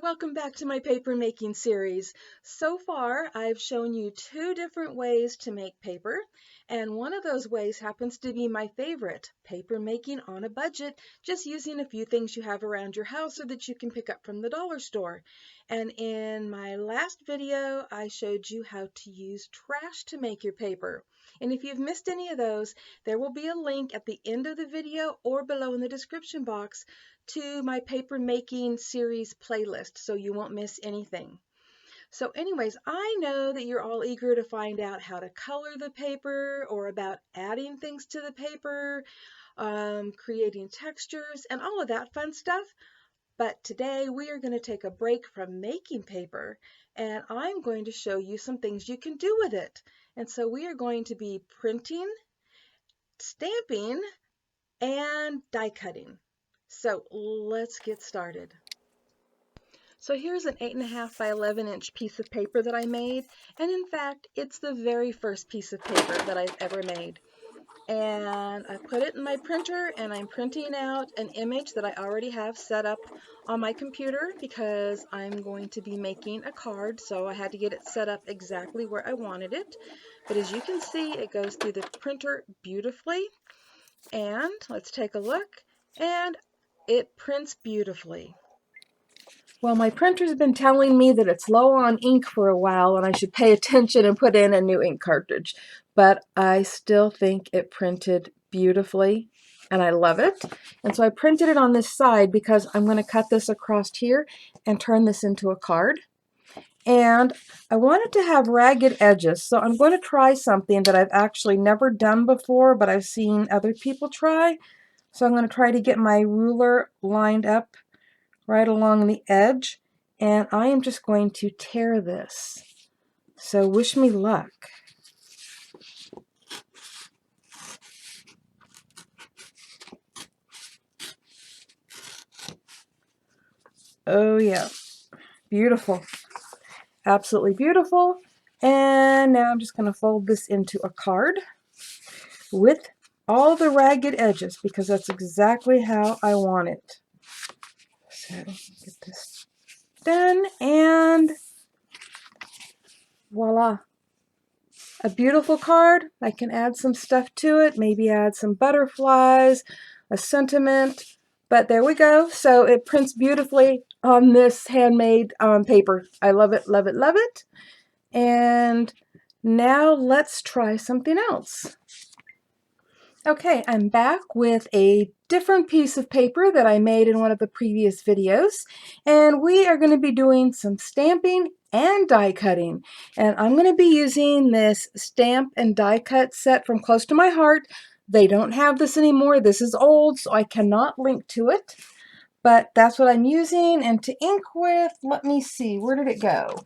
welcome back to my paper making series. So far, I've shown you two different ways to make paper, and one of those ways happens to be my favorite, paper making on a budget, just using a few things you have around your house or that you can pick up from the dollar store. And in my last video, I showed you how to use trash to make your paper. And if you've missed any of those, there will be a link at the end of the video or below in the description box to my paper making series playlist, so you won't miss anything. So anyways, I know that you're all eager to find out how to color the paper or about adding things to the paper, creating textures and all of that fun stuff. But today we are going to take a break from making paper, and I'm going to show you some things you can do with it. And so we are going to be printing, stamping, and die cutting. So let's get started. So here's an 8.5 by 11 inch piece of paper that I made, and in fact it's the very first piece of paper that I've ever made. And I put it in my printer and I'm printing out an image that I already have set up on my computer because I'm going to be making a card, so I had to get it set up exactly where I wanted it. But as you can see, it goes through the printer beautifully, and let's take a look, and it prints beautifully. Well, my printer's been telling me that it's low on ink for a while and I should pay attention and put in a new ink cartridge, but I still think it printed beautifully and I love it. And so I printed it on this side because I'm going to cut this across here and turn this into a card. And I wanted to have ragged edges, so I'm going to try something that I've actually never done before, but I've seen other people try. So I'm going to try to get my ruler lined up right along the edge, and I am just going to tear this. So wish me luck. Oh yeah, beautiful. Absolutely beautiful. And now I'm just going to fold this into a card with all the ragged edges because that's exactly how I want it. So get this done and voila. A beautiful card. I can add some stuff to it, maybe add some butterflies, a sentiment, but there we go. So it prints beautifully on this handmade paper. I love it, love it, love it. And now let's try something else. Okay, I'm back with a different piece of paper that I made in one of the previous videos, and we are going to be doing some stamping and die cutting. And I'm going to be using this stamp and die cut set from Close to My Heart. They don't have this anymore. This is old, so I cannot link to it, but that's what I'm using. And to ink with, let me see, where did it go?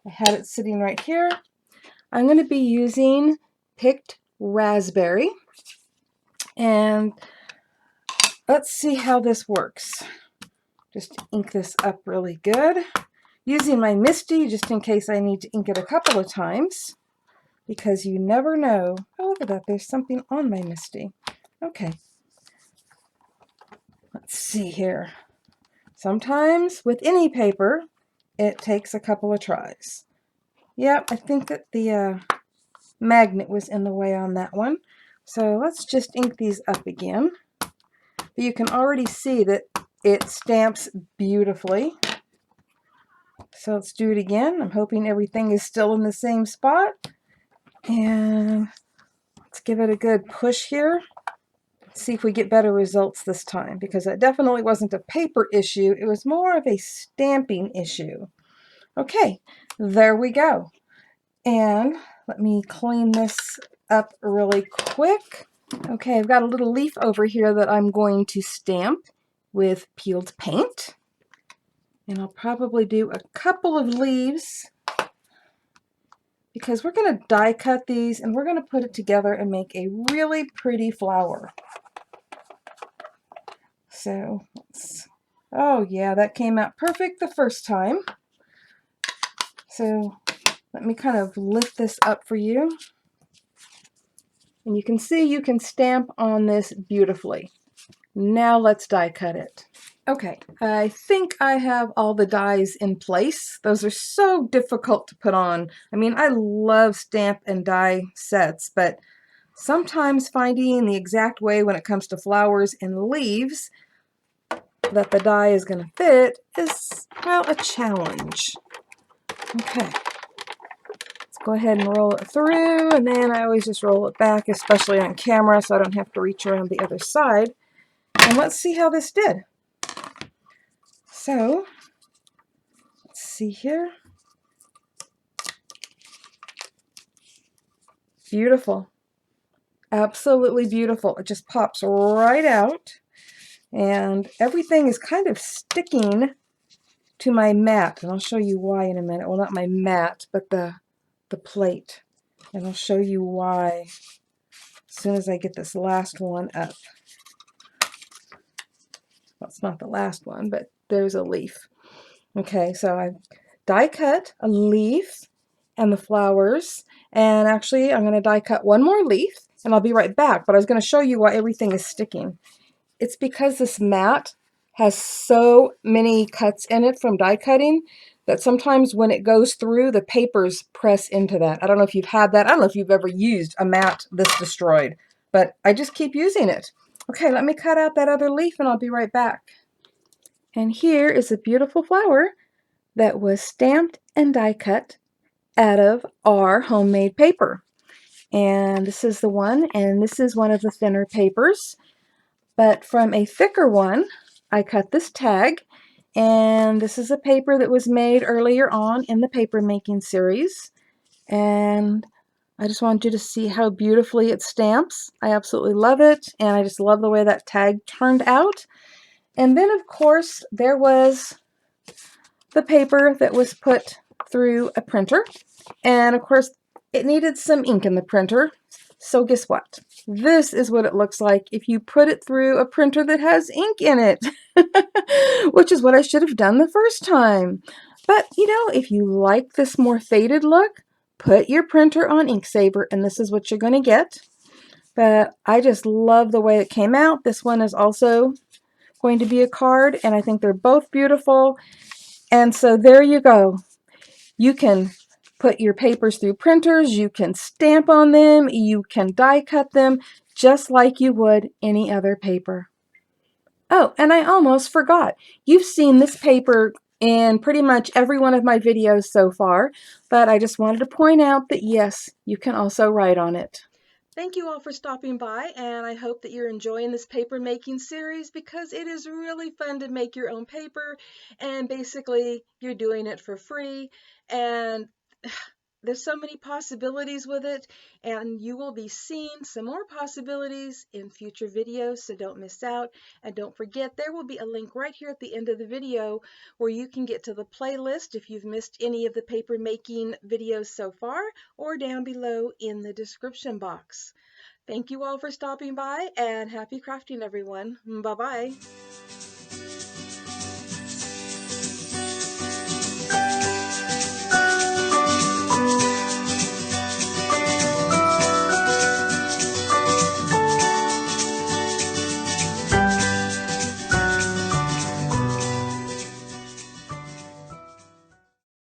I had it sitting right here. I'm going to be using Picked Raspberry. And let's see how this works. Just ink this up really good. Using my Misty just in case I need to ink it a couple of times, because you never know. Oh, look at that. There's something on my Misty. Okay. Let's see here. Sometimes with any paper, it takes a couple of tries. Yep, I think that the magnet was in the way on that one. So let's just ink these up again. But you can already see that it stamps beautifully. So let's do it again. I'm hoping everything is still in the same spot. And let's give it a good push here. See if we get better results this time, because that definitely wasn't a paper issue. It was more of a stamping issue. Okay, there we go. And let me clean this up really quick. Okay, I've got a little leaf over here that I'm going to stamp with peeled paint. And I'll probably do a couple of leaves because we're going to die cut these and we're going to put it together and make a really pretty flower. So, oh yeah, that came out perfect the first time. So let me kind of lift this up for you. And you can see you can stamp on this beautifully. Now let's die cut it. Okay, I think I have all the dies in place. Those are so difficult to put on. I mean, I love stamp and die sets, but sometimes finding the exact way when it comes to flowers and leaves that the die is going to fit is, well, a challenge. Okay, let's go ahead and roll it through, and then I always just roll it back, especially on camera, so I don't have to reach around the other side. And let's see how this did. So, let's see here. Beautiful. Absolutely beautiful. It just pops right out, and everything is kind of sticking to my mat, and I'll show you why in a minute. Well, not my mat, but the plate, and I'll show you why as soon as I get this last one up. Well, it's not the last one, but there's a leaf. Okay, so I die cut a leaf and the flowers, and actually I'm going to die cut one more leaf, and I'll be right back, but I was going to show you why everything is sticking. It's because this mat has so many cuts in it from die cutting that sometimes when it goes through, the papers press into that. I don't know if you've had that. I don't know if you've ever used a mat this destroyed, but I just keep using it. Okay, let me cut out that other leaf and I'll be right back. And here is a beautiful flower that was stamped and die cut out of our homemade paper. And this is the one, and this is one of the thinner papers. But from a thicker one, I cut this tag, and this is a paper that was made earlier on in the paper making series. And I just wanted you to see how beautifully it stamps. I absolutely love it, and I just love the way that tag turned out. And then, of course, there was the paper that was put through a printer. And, of course, it needed some ink in the printer. So guess what? This is what it looks like if you put it through a printer that has ink in it, which is what I should have done the first time. But, you know, if you like this more faded look, put your printer on ink saver, and this is what you're going to get. But I just love the way it came out. This one is also going to be a card, and I think they're both beautiful. And so there you go. You can put your papers through printers, you can stamp on them, you can die cut them just like you would any other paper. Oh, and I almost forgot. You've seen this paper in pretty much every one of my videos so far, but I just wanted to point out that yes, you can also write on it. Thank you all for stopping by, and I hope that you're enjoying this paper making series because it is really fun to make your own paper, and basically you're doing it for free, and there's so many possibilities with it, and you will be seeing some more possibilities in future videos, so don't miss out. And don't forget, there will be a link right here at the end of the video where you can get to the playlist if you've missed any of the paper making videos so far, or down below in the description box. Thank you all for stopping by, and happy crafting, everyone. Bye-bye.